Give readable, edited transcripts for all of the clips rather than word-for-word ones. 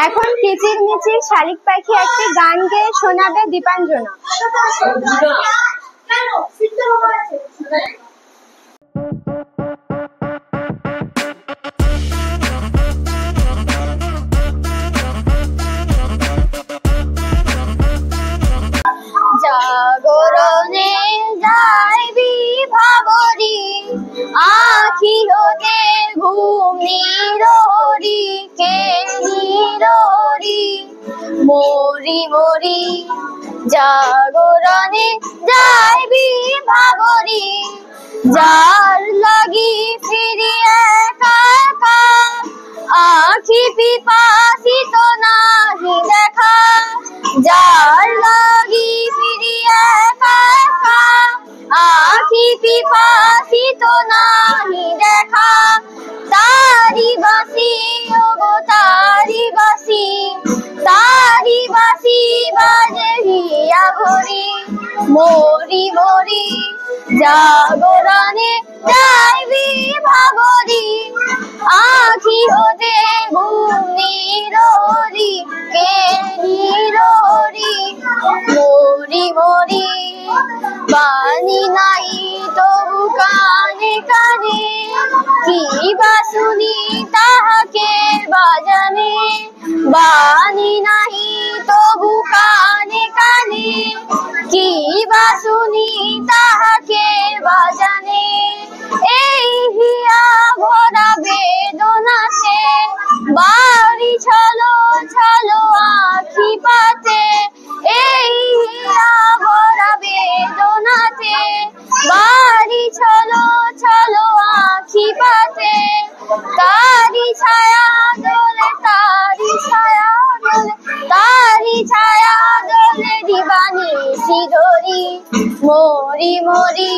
এখন কিচির মিচির শালিক পাখি একটি গান গেয়ে শোনাবে দীপাঞ্জনা। জাগরণে যাইবি ভাবরি আখি হতে ঘুম নিরহরি কে নিরহরি মরি মরি জাগরণে যাইবি ভাবরি যার লাগি ফিরি একা একা আখি পিপাসিত নাহি দেখা যার লাগি ফিরি একা একা আখি পিপাসিত নাহি দেখা তারি বাসি ওগো তারি বাসি বাজে হিয়া ভরি মরি মরি জাগরণে যাইবি ভাবরি আখি হতে ঘুম নিরহরি কে নিরহরি মরি মরি বাণী নাই তবু কানে কানে কি বা শুনি তাহাকে বাজানে বাণী নাহি তবু কানে কানে কি বা শুনি তাহাকে বাজানে এই হিয়া ভরা বেদনাতে বাড়ি ছলো ছলো আখি পাতে এই হিয়া ভরা বেদনাতে বাড়ি ছলো ছলো আখি পাতে তারি ছায়া দোলে তারি ছায়া দোলে তারি ছায়া দোলে দিবানি সিধরি মরি মরি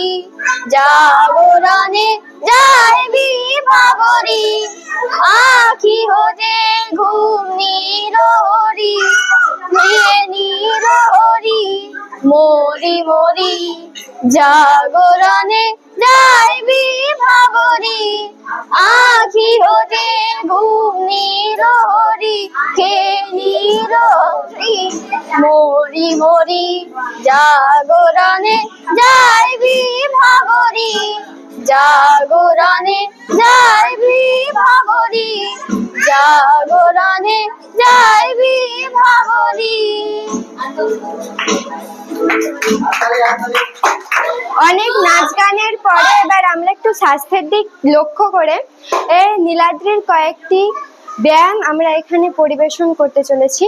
জাগরণে যাইবি ভাবরি আখি হতে ঘুম নিরহরি নিরহরি মরি মরি জাগরণে যাইবি ভাবরি আখি হতে ঘুম নিরহরি কে নিরহরি মরি মরি জাগরণে যাইবি ভাবরি জাগরণে যাইবি ভাবরি জাগরণে যাইবি ভাবরি। অনেক নাচ গানের পরে এবার আমরা একটু স্বাস্থ্যের দিক লক্ষ্য করে নীলাদ্রির কয়েকটি ব্যায়াম আমরা এখানে পরিবেশন করতে চলেছি।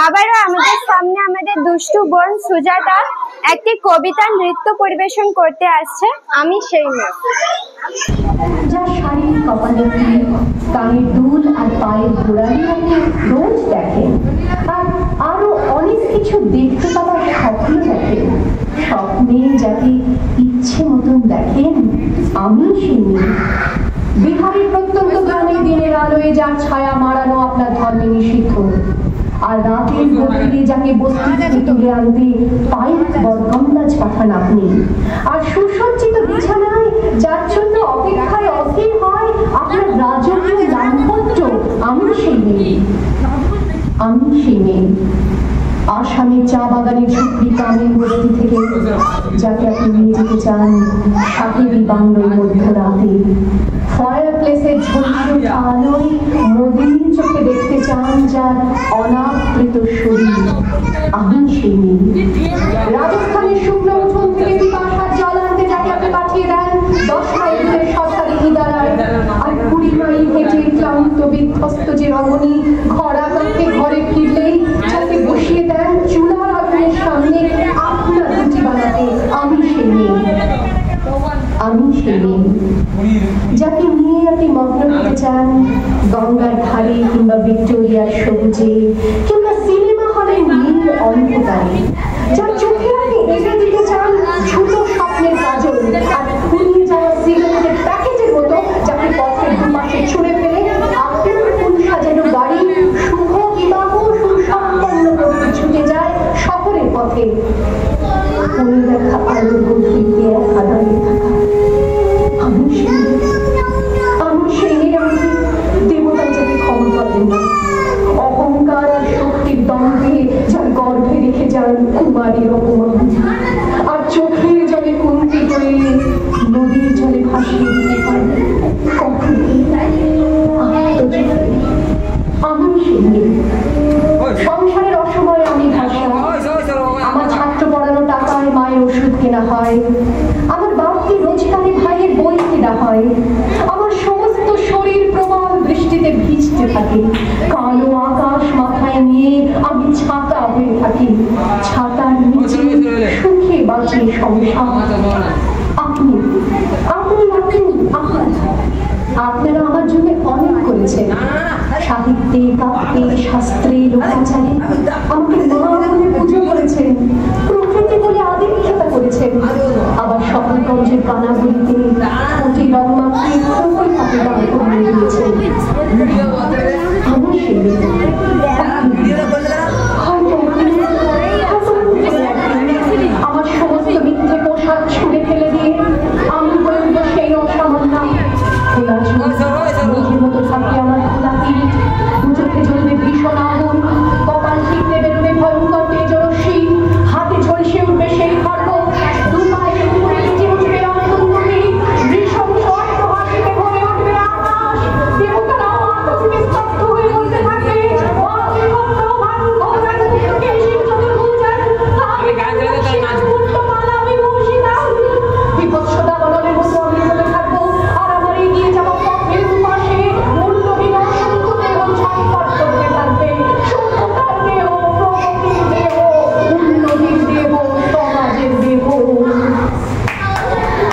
আবারও আমাদের সামনে আমাদের দুষ্টু বোন সুজাতা একটি কবিতা নৃত্য পরিবেশন করতে আসছে, আমি সেই মেয়ে। যা শাড়ি কপালে কানের দুল আর পায়ের গোড়ালি আপনি রোজ দেখেন, আর আরো অনেক কিছু দেখতে পাওয়ার স্বপ্ন দেখেন। স্বপ্নে যাতে ইচ্ছে মতন দেখেন, আমি সেই মেয়ে। বিহারের প্রত্যন্ত গ্রামে দিনের আলোয় যার ছায়া মারানো আপনার ধর্মে নিষিদ্ধ, আর রাতের গভীরে যাকে বস্তি থেকে তুলে আনতে পাইপ বরকন্দাজ পাঠান আপনি। আর সুসজ্জিত বিছানায় যার জন্য অপেক্ষায় অধীর হয় আপনার রাজকীয় দাম্পত্য, আমি সেই মেয়ে। আমি সেই মেয়ে। আসামের চা বাগানের ঝুপড়ি কামের বস্তি থেকে যাকে আপনি নিয়ে যেতে চান সাহেবী বাংলোর মধ্যরাতে। ফায়ার প্লেসের ঝলঝল আলোয় মোদির চোখে দেখতে চান যার অনাথ আবৃত শরীর, আমি সেই মেয়ে। রাজস্থানের শুকনো উঠোন থেকে পিপাসার জল আনতে যাকে আপনি পাঠিয়ে দেন 10 মাইল দূরে সরকারি বিদ্যালয়, আর 20 মাইল হেঁটে ক্লান্ত বিধ্বস্ত যে রমণী ঘর আকাঙ্ক্ষে ঘরে ফিরলেই যাকে বসিয়ে দেন চুলার আগুনের সামনে আপনার রুটি বানাতে, আমি সেই মেয়ে। আমি সেই মেয়ে যাকে নিয়ে আপনি মগ্ন হতে চান গঙ্গার ধারে কিংবা ভিক্টোরিয়ার সবুজে কিংবা সিনেমা হলের নীল অন্ধকারে, যার চোখে আপনি এঁকে দিতে চান ছোট স্বপ্নের কাজল আর ফুরিয়ে যাওয়া সিগারেটের প্যাকেটের মতো, যাকে পথের দুপাশে ছুঁড়ে ফেলে আপনার ফুল সাজানো গাড়ি শুভ বিবাহ সুসম্পন্ন করতে ছুটে যায় শহরের পথে। মনে দেখা আলোর গভীরে একা দাঁড়িয়ে থাকা, আমি সেই আমাকে দেবতা যাকে ক্ষমা করেন না, অহংকার আর শক্তির দ্বন্দ্বে যার গর্ভে রেখে যান কুমারীর অপমান, আর চোখের জলে কুন্তি করে নদীর জলে ভাসিয়ে দিতে পারেন কখন আমি সেই মেয়ে। সংসারের অসময়ে আমি ভাষা, আমার ছাত্র পড়ানো টাকায় মায়ের ওষুধ কেনা হয়, আমার বাপকে রোজগারে ভাইয়ের বই কেনা হয়, আমার সমস্ত শরীর প্রবল বৃষ্টিতে ভিজতে থাকে, কালো আকাশ মাথায় নিয়ে আমি ছাতা হয়ে থাকি, ছাতার নিচে সুখে বাঁচে সংসার। আপনি আপনি আপনি আপনারা আমার জন্য অনেক করেছেন, সাহিত্যে কাব্যে শাস্ত্রে লোকাচারে আমাকে মা বলে পুজো করেছেন, প্রকৃতি বলে আদিক্ষতা করেছেন, আবার শহরগঞ্জের কানাগুলিতে কোটি রং মাখিয়ে প্রকৃতি হাতে দাঁড় করিয়ে দিয়েছেন। আমি সেই আমার সমস্ত মিথ্যে পোশাক ছুঁড়ে ফেলে দিয়ে আমি বলবো সেই অসামান্য নিজের মতো থাকে আমার খোলা পিঠ, দু চোখে জ্বলবে ভীষণ আগুন, কপাল ঠিকতে বেরোবে ভয়ঙ্কর তেজরশ্মি, হাতে ঝলসে উঠবে সেই খড়গ, দু পায়ে উপরে উঠে উঠবে অনন্তী, নৃশংস অট্টহাসিতে ভরে উঠবে আকাশ, দেবতারা আকাশে স্তব্ধ হয়ে বলতে থাকবে বিভৎসতা বদলের মতো আমি বলে থাকবো, আর আমার এগিয়ে যাওয়া পথের দুপাশে মূল্য বিনাশন করতে এবং ছটফট করতে থাকবে সভ্যতার দেহ, প্রগতির দেহ, উন্নতির দেহ, সমাজের দেহ।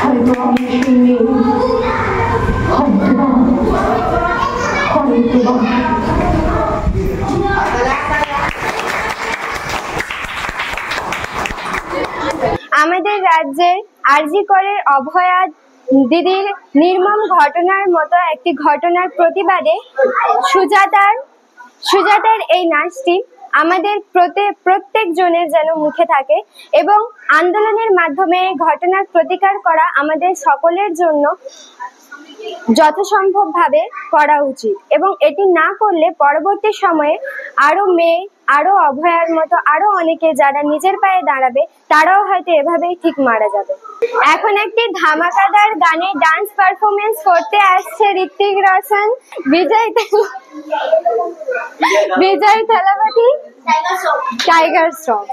হয়তো আমি সেই মেয়ে, হয়তো আমাদের রাজ্যের আরজি করের অভয়া দিদির নির্মম ঘটনার মতো একটি ঘটনার প্রতিবাদে সুজাতার এই নাচটি আমাদের প্রত্যেক জনের যেন মুখে থাকে এবং আন্দোলনের মাধ্যমে ঘটনার প্রতিকার করা আমাদের সকলের জন্য যথাসম্ভবভাবে করা উচিত, এবং এটি না করলে পরবর্তী সময়ে আরো মেয়ে, আরো অভয়ার মতো আরো অনেকে যারা নিজের পায়ে দাঁড়াবে তারাও হয়তো এভাবেই ঠিক মারা যাবে। এখন একটি ধামাকাদার গানে ডান্স পারফরমেন্স করতে আসছে ঋত্বিক রোশন, বিজয় থালাপতি, টাইগার শ্রফ।